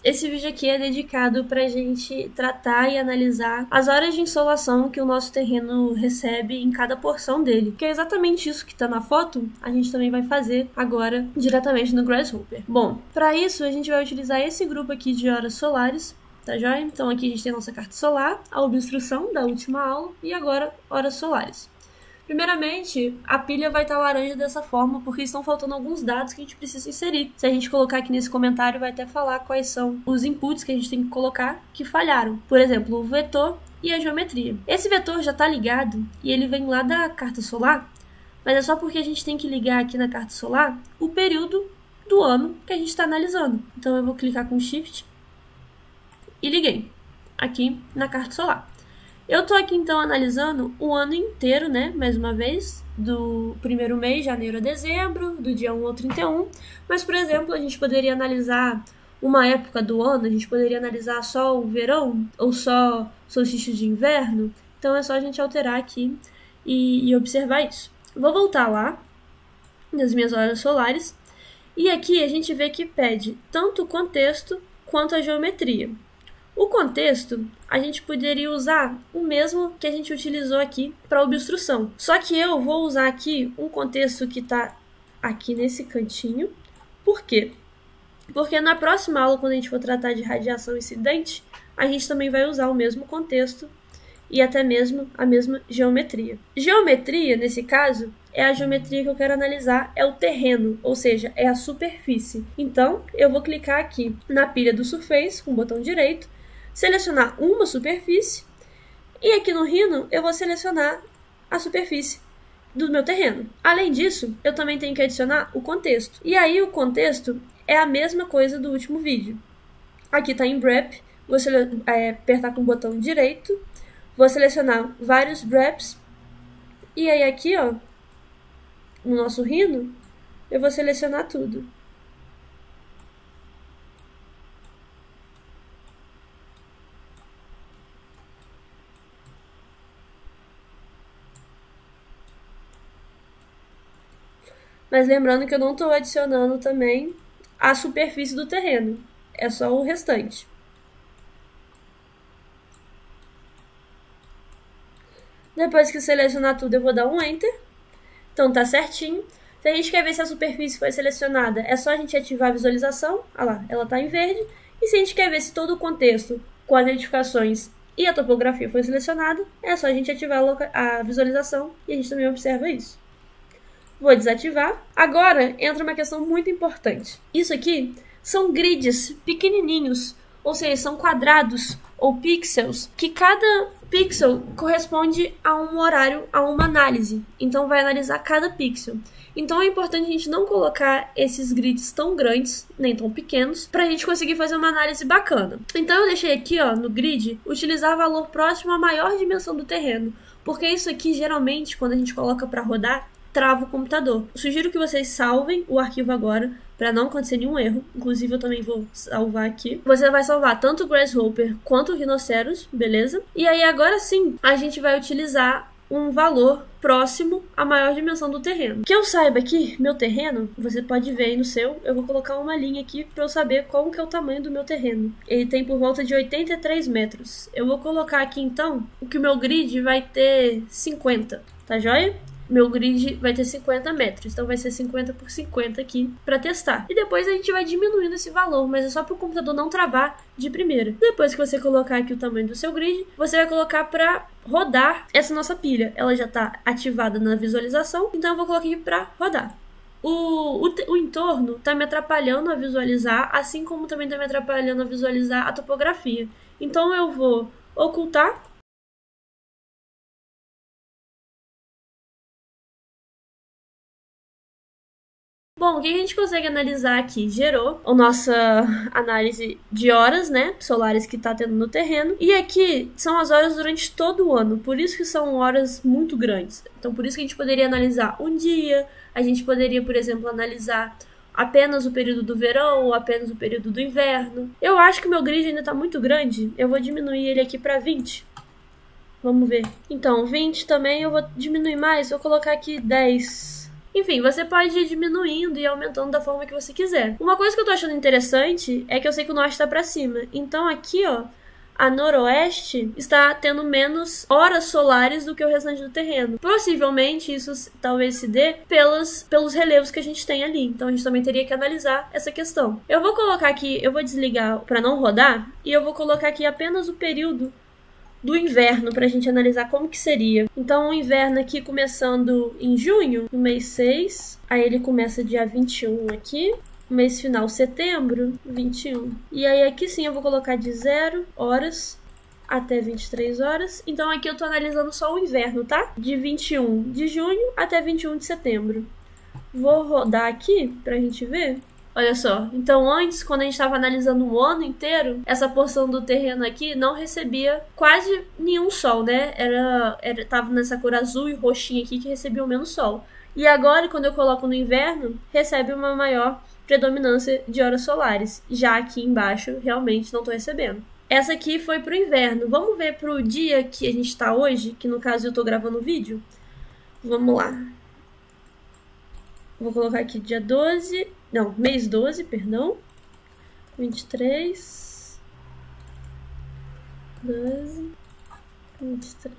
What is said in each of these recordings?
esse vídeo aqui é dedicado pra gente tratar e analisar as horas de insolação que o nosso terreno recebe em cada porção dele. Que é exatamente isso que tá na foto, a gente também vai fazer agora diretamente no Grasshopper. Bom, para isso a gente vai utilizar esse grupo aqui de horas solares, tá joia? Então aqui a gente tem a nossa carta solar, a obstrução da última aula e agora horas solares. Primeiramente, a pilha vai estar laranja dessa forma porque estão faltando alguns dados que a gente precisa inserir. Se a gente colocar aqui nesse comentário, vai até falar quais são os inputs que a gente tem que colocar que falharam. Por exemplo, o vetor e a geometria. Esse vetor já está ligado e ele vem lá da carta solar, mas é só porque a gente tem que ligar aqui na carta solar o período do ano que a gente está analisando. Então eu vou clicar com Shift e liguei aqui na carta solar. Eu tô aqui então analisando o ano inteiro, né, mais uma vez, do primeiro mês, janeiro a dezembro, do dia 1 ao 31, mas, por exemplo, a gente poderia analisar uma época do ano, a gente poderia analisar só o verão, ou só solstício de inverno, então é só a gente alterar aqui e observar isso. Vou voltar lá, nas minhas horas solares, e aqui a gente vê que pede tanto o contexto quanto a geometria. O contexto, a gente poderia usar o mesmo que a gente utilizou aqui para obstrução. Só que eu vou usar aqui um contexto que está aqui nesse cantinho. Por quê? Porque na próxima aula, quando a gente for tratar de radiação incidente, a gente também vai usar o mesmo contexto e até mesmo a mesma geometria. Geometria, nesse caso, é a geometria que eu quero analisar, é o terreno, ou seja, é a superfície. Então, eu vou clicar aqui na pilha do Surface, com o botão direito, selecionar uma superfície e aqui no Rhino eu vou selecionar a superfície do meu terreno. Além disso, eu também tenho que adicionar o contexto. E aí o contexto é a mesma coisa do último vídeo. Aqui está em Wrap, vou apertar com o botão direito, vou selecionar vários Wraps e aí aqui, ó, no nosso Rhino, eu vou selecionar tudo. Mas lembrando que eu não estou adicionando também a superfície do terreno. É só o restante. Depois que selecionar tudo, eu vou dar um Enter. Então tá certinho. Se a gente quer ver se a superfície foi selecionada, é só a gente ativar a visualização. Olha lá, ela está em verde. E se a gente quer ver se todo o contexto com as edificações e a topografia foi selecionada, é só a gente ativar a visualização e a gente também observa isso. Vou desativar. Agora entra uma questão muito importante. Isso aqui são grids pequenininhos, ou seja, são quadrados ou pixels, que cada pixel corresponde a um horário, a uma análise. Então vai analisar cada pixel. Então é importante a gente não colocar esses grids tão grandes, nem tão pequenos, para a gente conseguir fazer uma análise bacana. Então eu deixei aqui, ó, no grid, utilizar valor próximo à maior dimensão do terreno, porque isso aqui geralmente, quando a gente coloca para rodar, trava o computador. Eu sugiro que vocês salvem o arquivo agora para não acontecer nenhum erro. Inclusive eu também vou salvar aqui. Você vai salvar tanto o Grasshopper quanto o Rhinoceros, beleza? E aí agora sim a gente vai utilizar um valor próximo à maior dimensão do terreno. Que eu saiba aqui, meu terreno, você pode ver aí no seu, eu vou colocar uma linha aqui para eu saber qual que é o tamanho do meu terreno. Ele tem por volta de 83 metros. Eu vou colocar aqui então que o meu grid vai ter 50, tá joia? Meu grid vai ter 50 metros, então vai ser 50 por 50 aqui para testar. E depois a gente vai diminuindo esse valor, mas é só para o computador não travar de primeira. Depois que você colocar aqui o tamanho do seu grid, você vai colocar para rodar essa nossa pilha. Ela já está ativada na visualização, então eu vou colocar aqui para rodar. O entorno está me atrapalhando a visualizar, assim como também está me atrapalhando a visualizar a topografia. Então eu vou ocultar. Bom, o que a gente consegue analisar aqui? Gerou a nossa análise de horas, né, solares que está tendo no terreno. E aqui são as horas durante todo o ano, por isso que são horas muito grandes. Então, por isso que a gente poderia analisar um dia, a gente poderia, por exemplo, analisar apenas o período do verão ou apenas o período do inverno. Eu acho que o meu grid ainda está muito grande, eu vou diminuir ele aqui para 20. Vamos ver. Então, 20 também eu vou diminuir mais, vou colocar aqui 10. Enfim, você pode ir diminuindo e aumentando da forma que você quiser. Uma coisa que eu tô achando interessante é que eu sei que o norte tá pra cima. Então aqui, ó, a noroeste está tendo menos horas solares do que o restante do terreno. Possivelmente isso talvez se dê pelos relevos que a gente tem ali. Então a gente também teria que analisar essa questão. Eu vou colocar aqui, eu vou desligar para não rodar, e eu vou colocar aqui apenas o período do inverno pra gente analisar como que seria. Então o inverno aqui começando em junho, no mês 6, aí ele começa dia 21 aqui. Mês final, setembro, 21. E aí aqui sim eu vou colocar de 0 horas até 23 horas. Então aqui eu tô analisando só o inverno, tá? De 21 de junho até 21 de setembro. Vou rodar aqui pra gente ver. Olha só, então antes, quando a gente estava analisando o ano inteiro, essa porção do terreno aqui não recebia quase nenhum sol, né? Tava nessa cor azul e roxinha aqui que recebia menos sol. E agora, quando eu coloco no inverno, recebe uma maior predominância de horas solares. Já aqui embaixo, realmente não estou recebendo. Essa aqui foi pro inverno. Vamos ver pro dia que a gente está hoje, que no caso eu estou gravando o vídeo. Vamos lá. Vou colocar aqui dia 12... Não, mês 12, perdão. 23... 12... 23...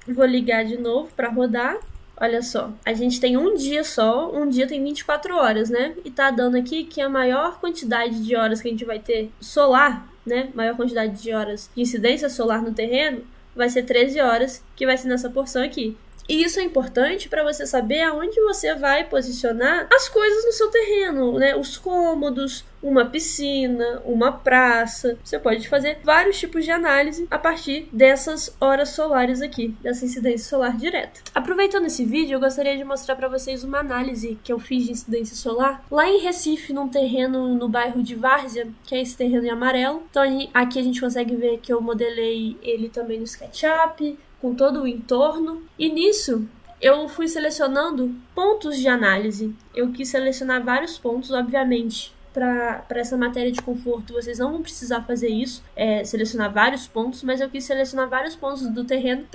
Vou ligar de novo para rodar. Olha só, a gente tem um dia só, um dia tem 24 horas, né? E tá dando aqui que a maior quantidade de horas que a gente vai ter solar, né? Maior quantidade de horas de incidência solar no terreno vai ser 13 horas, que vai ser nessa porção aqui. E isso é importante para você saber aonde você vai posicionar as coisas no seu terreno, né? Os cômodos, uma piscina, uma praça. Você pode fazer vários tipos de análise a partir dessas horas solares aqui, dessa incidência solar direta. Aproveitando esse vídeo, eu gostaria de mostrar para vocês uma análise que eu fiz de incidência solar lá em Recife, num terreno no bairro de Várzea, que é esse terreno em amarelo. Então aqui a gente consegue ver que eu modelei ele também no SketchUp, com todo o entorno, e nisso eu fui selecionando pontos de análise. Eu quis selecionar vários pontos, obviamente. Para essa matéria de conforto, vocês não vão precisar fazer isso, selecionar vários pontos, mas eu quis selecionar vários pontos do terreno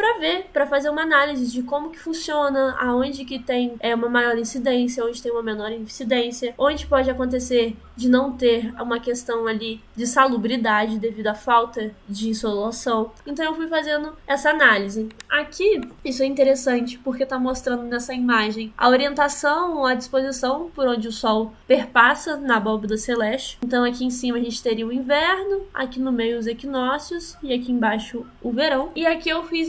para fazer uma análise de como que funciona, aonde que tem uma maior incidência, onde tem uma menor incidência, onde pode acontecer de não ter uma questão ali de salubridade devido à falta de insolação. Então eu fui fazendo essa análise. Aqui, isso é interessante porque está mostrando nessa imagem a orientação, a disposição por onde o Sol perpassa na abóbora celeste. Então aqui em cima a gente teria o inverno, aqui no meio os equinócios e aqui embaixo o verão. E aqui eu fui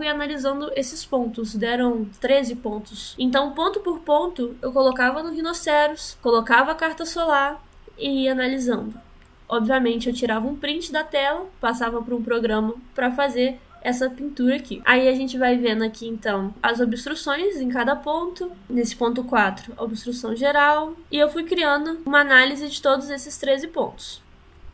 analisando esses pontos, deram 13 pontos. Então ponto por ponto eu colocava no Rhinoceros, colocava a carta solar e ia analisando. Obviamente eu tirava um print da tela, passava para um programa para fazer essa pintura aqui. Aí a gente vai vendo aqui, então, as obstruções em cada ponto. Nesse ponto 4, obstrução geral. E eu fui criando uma análise de todos esses 13 pontos.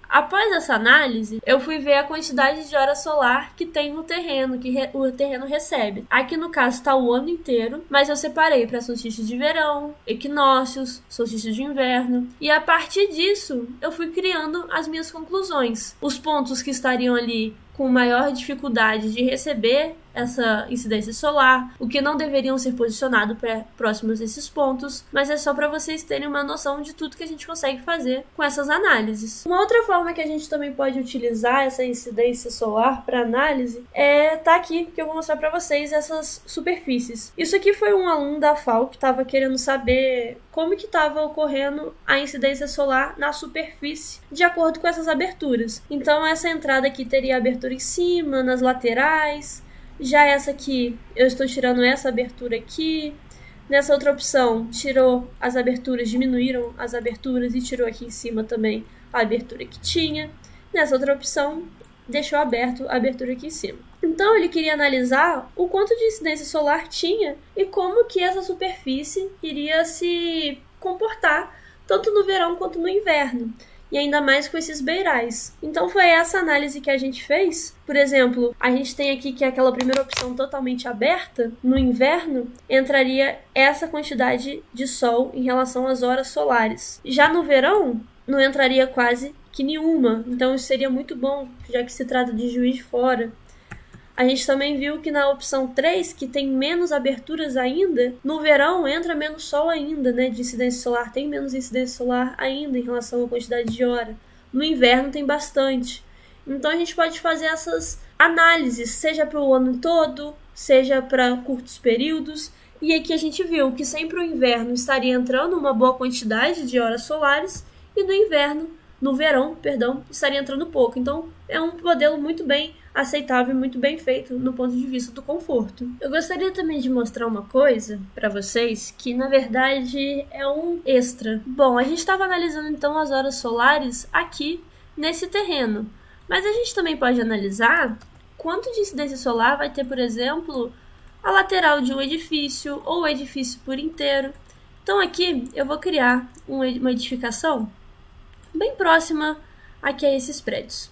Após essa análise, eu fui ver a quantidade de hora solar que tem no terreno, que o terreno recebe. Aqui no caso está o ano inteiro, mas eu separei para solstício de verão, equinócios, solstício de inverno. E a partir disso, eu fui criando as minhas conclusões. Os pontos que estariam ali com maior dificuldade de receber essa incidência solar, o que não deveriam ser posicionados próximos desses pontos, mas é só para vocês terem uma noção de tudo que a gente consegue fazer com essas análises. Uma outra forma que a gente também pode utilizar essa incidência solar para análise tá aqui, que eu vou mostrar para vocês essas superfícies. Isso aqui foi um aluno da FAO que estava querendo saber como que estava ocorrendo a incidência solar na superfície de acordo com essas aberturas. Então essa entrada aqui teria abertura em cima, nas laterais. Já essa aqui, eu estou tirando essa abertura aqui. Nessa outra opção, tirou as aberturas, diminuíram as aberturas e tirou aqui em cima também a abertura que tinha. Nessa outra opção, deixou aberto a abertura aqui em cima. Então, ele queria analisar o quanto de incidência solar tinha e como que essa superfície iria se comportar, tanto no verão quanto no inverno. E ainda mais com esses beirais. Então foi essa análise que a gente fez. Por exemplo, a gente tem aqui que aquela primeira opção totalmente aberta, no inverno, entraria essa quantidade de sol em relação às horas solares. Já no verão, não entraria quase que nenhuma. Então isso seria muito bom, já que se trata de Juiz de Fora. A gente também viu que na opção 3, que tem menos aberturas ainda, no verão entra menos sol ainda, né, de incidência solar, tem menos incidência solar ainda em relação à quantidade de hora. No inverno tem bastante. Então a gente pode fazer essas análises, seja para o ano todo, seja para curtos períodos. E aqui a gente viu que sempre o inverno estaria entrando uma boa quantidade de horas solares e no verão, estaria entrando pouco. Então é um modelo muito bem aceitável e muito bem feito no ponto de vista do conforto. Eu gostaria também de mostrar uma coisa para vocês que na verdade é um extra. Bom, a gente estava analisando então as horas solares aqui nesse terreno, mas a gente também pode analisar quanto de incidência solar vai ter, por exemplo, a lateral de um edifício ou o edifício por inteiro. Então aqui eu vou criar uma edificação bem próxima aqui a esses prédios.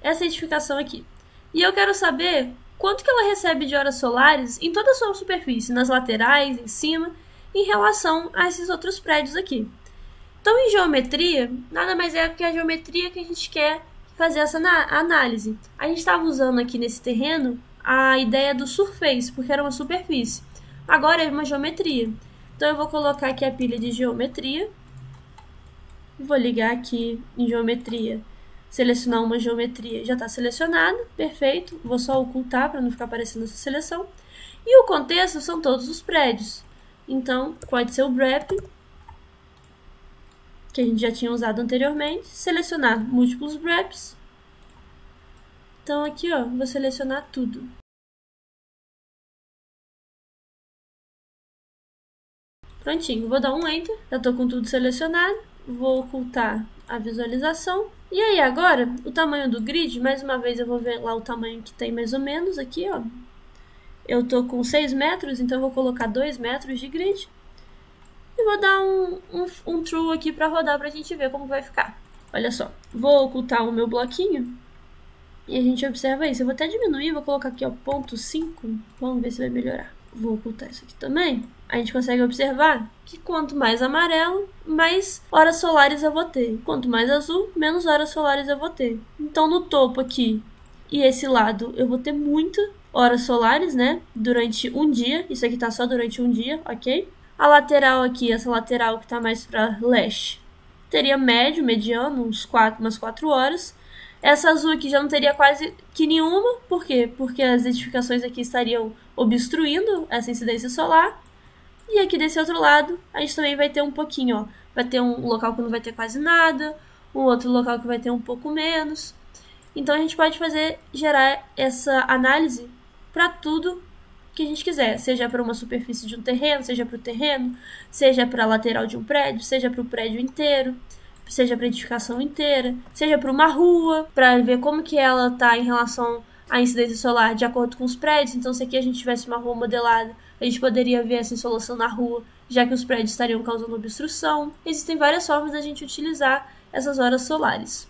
Essa edificação aqui. E eu quero saber quanto que ela recebe de horas solares em toda a sua superfície, nas laterais, em cima, em relação a esses outros prédios aqui. Então, em geometria, nada mais é que a geometria que a gente quer fazer essa análise. A gente estava usando aqui nesse terreno a ideia do surface, porque era uma superfície. Agora é uma geometria. Então, eu vou colocar aqui a pilha de geometria. Vou ligar aqui em geometria. Selecionar uma geometria, já está selecionado, perfeito. Vou só ocultar para não ficar aparecendo essa seleção. E o contexto são todos os prédios. Então, pode ser o wrap, que a gente já tinha usado anteriormente. Selecionar múltiplos wraps. Então, aqui, ó, vou selecionar tudo. Prontinho, vou dar um Enter. Já estou com tudo selecionado. Vou ocultar a visualização. E aí, agora, o tamanho do grid, mais uma vez eu vou ver lá o tamanho que tem mais ou menos aqui, ó. Eu tô com 6 metros, então eu vou colocar 2 metros de grid. E vou dar um true aqui para rodar pra gente ver como vai ficar. Olha só, vou ocultar o meu bloquinho e a gente observa isso. Eu vou até diminuir, vou colocar aqui, ó, 0,5. Vamos ver se vai melhorar. Vou ocultar isso aqui também. A gente consegue observar que quanto mais amarelo, mais horas solares eu vou ter. Quanto mais azul, menos horas solares eu vou ter. Então, no topo aqui e esse lado, eu vou ter muitas horas solares, né? Durante um dia. Isso aqui tá só durante um dia, ok? A lateral aqui, essa lateral que tá mais para leste, teria mediano, umas 4 horas. Essa azul aqui já não teria quase que nenhuma. Por quê? Porque as edificações aqui estariam obstruindo essa incidência solar. E aqui desse outro lado, a gente também vai ter um pouquinho, ó. Vai ter um local que não vai ter quase nada, um outro local que vai ter um pouco menos. Então a gente pode gerar essa análise para tudo que a gente quiser, seja para uma superfície de um terreno, seja para o terreno, seja para a lateral de um prédio, seja para o prédio inteiro, seja para a edificação inteira, seja para uma rua, para ver como que ela está em relação à incidência solar de acordo com os prédios. Então, se aqui a gente tivesse uma rua modelada, a gente poderia ver essa insolação na rua, já que os prédios estariam causando obstrução. Existem várias formas da gente utilizar essas horas solares.